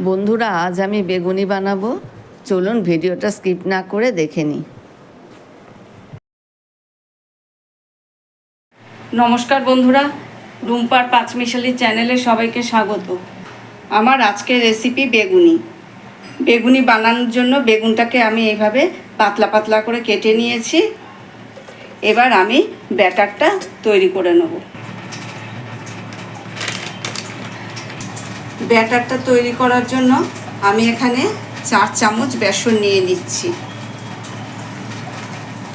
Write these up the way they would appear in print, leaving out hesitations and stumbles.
বন্ধুরা, আজ আমি বেগুনি বানাবো। চলুন ভিডিওটা স্কিপ না করে দেখে নিই। নমস্কার বন্ধুরা, রুম্পার পাঁচমিশালি চ্যানেলে সবাইকে স্বাগত। আমার আজকের রেসিপি বেগুনি। বেগুনি বানানোর জন্য বেগুনটাকে আমি এইভাবে পাতলা পাতলা করে কেটে নিয়েছি। এবার আমি ব্যাটারটা তৈরি করে নেব। ব্যাটারটা তৈরি করার জন্য আমি এখানে 4 চামচ বেসন নিয়ে নিচ্ছি।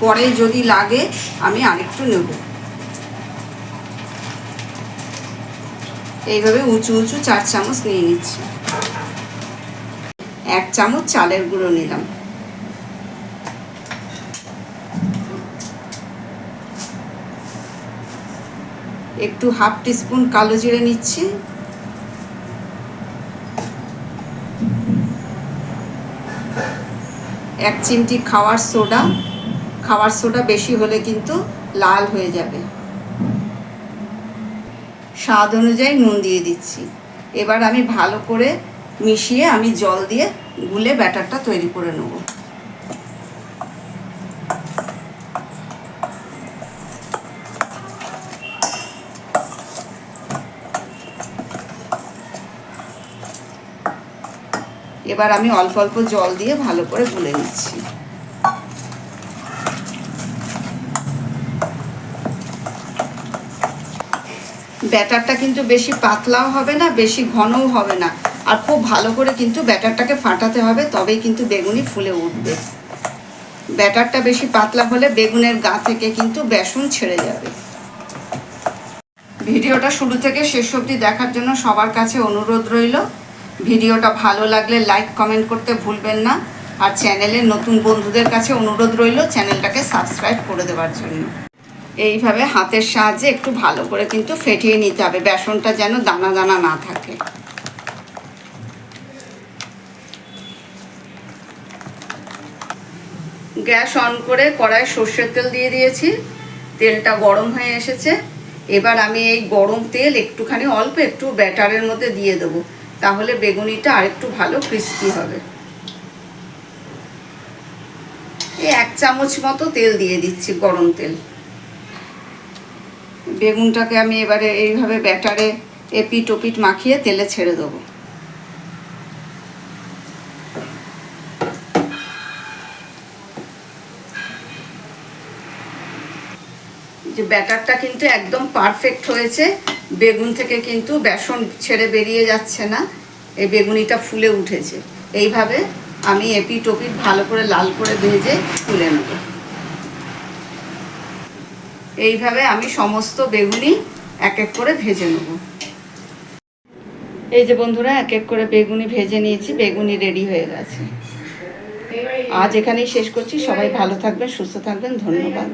পরে যদি লাগে আমি আরেকটু নেব। এইভাবে উঁচু উঁচু 4 চামচ নিয়ে নিচ্ছি। 1 চামচ চালের গুঁড়ো নিলাম। একটু 1/2 টিস্পুন কালো জিরে নিচ্ছি। এক চিমটি খাওয়ার সোডা। খাওয়ার সোডা বেশি হলে কিন্তু লাল হয়ে যাবে। স্বাদ অনুযায়ী নুন দিয়ে দিচ্ছি। এবার আমি ভালো করে মিশিয়ে আমি জল দিয়ে গুলে ব্যাটারটা তৈরি করে নেব। এবার আমি অল্প অল্প জল দিয়ে ভালো করে গুলে নিচ্ছি। ব্যাটারটা কিন্তু বেশি পাতলাও হবে না, বেশি ঘনও হবে না, আর খুব ভালো করে কিন্তু ব্যাটারটাকে ফাটাতে হবে, তবেই কিন্তু বেগুনি ফুলে উঠবে। ব্যাটারটা বেশি পাতলা হলে বেগুনের গা থেকে কিন্তু বেসন ছেড়ে যাবে। ভিডিওটা শুরু থেকে শেষ অবধি দেখার জন্য সবার কাছে অনুরোধ রইল। ভিডিওটা ভালো লাগলে লাইক কমেন্ট করতে ভুলবেন না। আর চ্যানেলের নতুন বন্ধুদের কাছে অনুরোধ রইল চ্যানেলটাকে সাবস্ক্রাইব করে দেওয়ার জন্য। এইভাবে হাতের সাহায্যে একটু ভালো করে কিন্তু ফেটিয়ে নিতে হবে, বেসনটা যেন দানা দানা না থাকে। গ্যাস অন করে কড়াইয়ে সর্ষের তেল দিয়ে দিয়েছি। তেলটা গরম হয়ে এসেছে। এবার আমি এই গরম তেল একটুখানি অল্প একটু ব্যাটারের মধ্যে দিয়ে দেবো, তাহলে বেগুনিটা আরেকটু ভালো ক্রিস্পি হবে। এই 1 চামচ মতো তেল দিয়ে দিচ্ছি, গরম তেল। বেগুনটাকে আমি এবারে এইভাবে ব্যাটারে এপিট ওপিট মাখিয়ে তেলে ছেড়ে দেবো। যে ব্যাটারটা কিন্তু একদম পারফেক্ট হয়েছে। বেগুন থেকে কিন্তু বেসন ছেড়ে বেরিয়ে যাচ্ছে না, এই বেগুনিটা ফুলে উঠেছে। এইভাবে আমি এপিট ওপিট ভালো করে লাল করে ভেজে তুলে নেব। এইভাবে আমি সমস্ত বেগুনি এক এক করে ভেজে নেব। এই যে বন্ধুরা, এক এক করে বেগুনি ভেজে নিয়েছি। বেগুনি রেডি হয়ে গেছে। আজ এখানেই শেষ করছি। সবাই ভালো থাকবেন, সুস্থ থাকবেন। ধন্যবাদ।